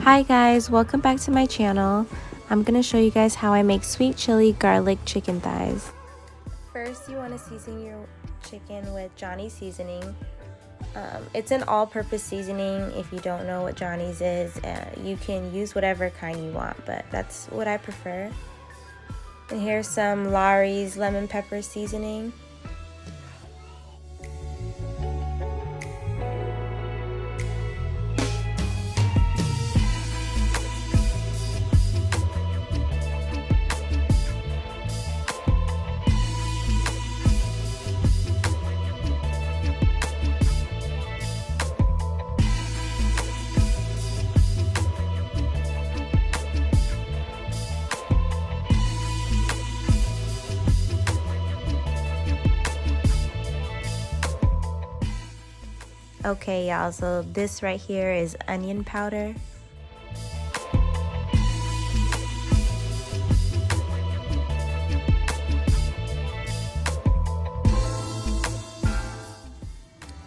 Hi guys, welcome back to my channel. I'm gonna show you guys how I make sweet chili garlic chicken thighs. First, you want to season your chicken with Johnny's seasoning. It's an all-purpose seasoning. If you don't know what Johnny's is, you can use whatever kind you want, but that's what I prefer. And here's some Lawry's lemon pepper seasoning. Okay, y'all, so this right here is onion powder.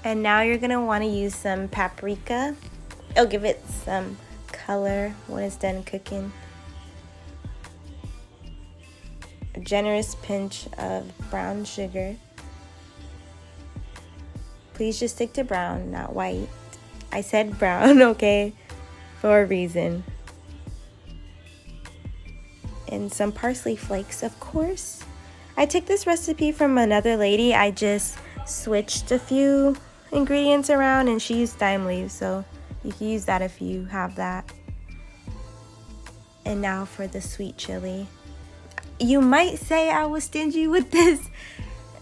And now you're gonna want to use some paprika. It'll give it some color when it's done cooking. A generous pinch of brown sugar. Please just stick to brown, not white. I said brown, okay, for a reason. And some parsley flakes, of course. I took this recipe from another lady. I just switched a few ingredients around and she used thyme leaves, so you can use that if you have that. And now for the sweet chili. You might say I was stingy with this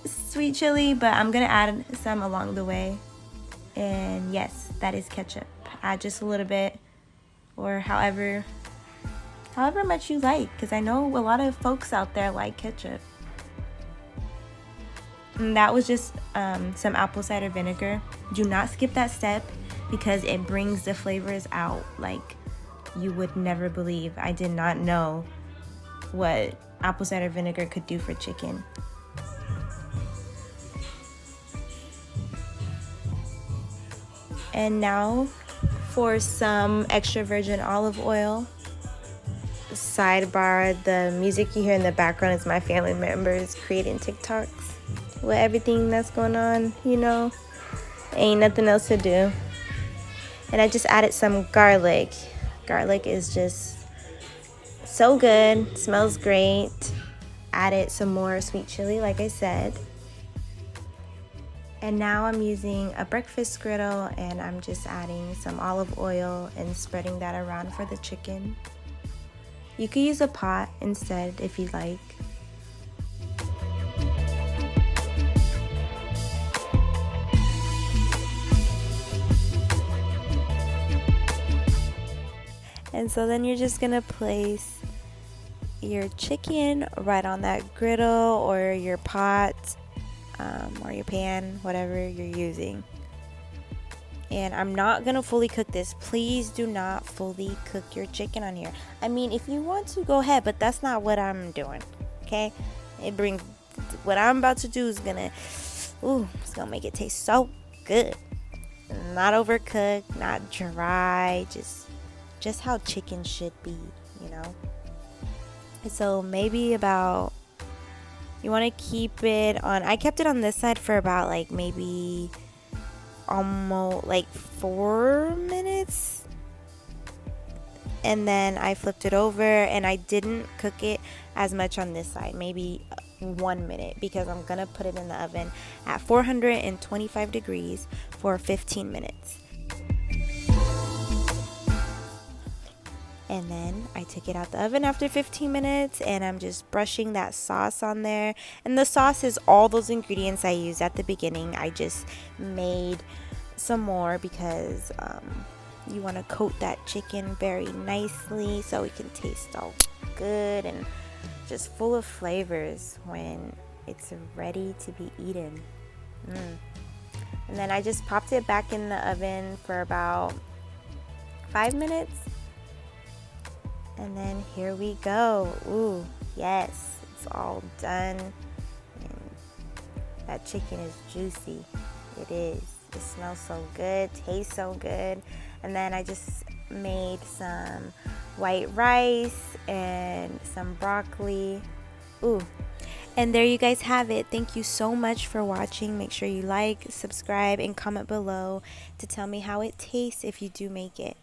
sweet chili, but I'm gonna add some along the way. And yes, that is ketchup. Add just a little bit, or however much you like, because I know a lot of folks out there like ketchup. And that was just some apple cider vinegar. Do not skip that step because it brings the flavors out like you would never believe. I did not know what apple cider vinegar could do for chicken. And now for some extra virgin olive oil. Sidebar, the music you hear in the background is my family members creating TikToks with everything that's going on, you know. Ain't nothing else to do. And I just added some garlic. Garlic is just so good, smells great. Added some more sweet chili, like I said. And now I'm using a breakfast griddle and I'm just adding some olive oil and spreading that around for the chicken. You could use a pot instead if you'd like. And so then you're just gonna place your chicken right on that griddle or your pot. Or your pan, whatever you're using. And I'm not gonna fully cook this. Please do not fully cook your chicken on here. I mean, if you want to, go ahead, but that's not what I'm doing. Okay? What I'm about to do is it's gonna make it taste so good. Not overcooked, not dry, just how chicken should be, you know. And so maybe about, you want to keep it on, I kept it on this side for about like maybe almost like 4 minutes. And then I flipped it over and I didn't cook it as much on this side, maybe 1 minute, because I'm going to put it in the oven at 425 degrees for 15 minutes. And then I took it out the oven after 15 minutes and I'm just brushing that sauce on there. And the sauce is all those ingredients I used at the beginning. I just made some more because you want to coat that chicken very nicely so it can taste all good and just full of flavors when it's ready to be eaten. And then I just popped it back in the oven for about 5 minutes. And then here we go. Ooh, yes, it's all done. And that chicken is juicy. It is. It smells so good, tastes so good. And then I just made some white rice and some broccoli. Ooh. And there you guys have it. Thank you so much for watching. Make sure you like, subscribe, and comment below to tell me how it tastes if you do make it.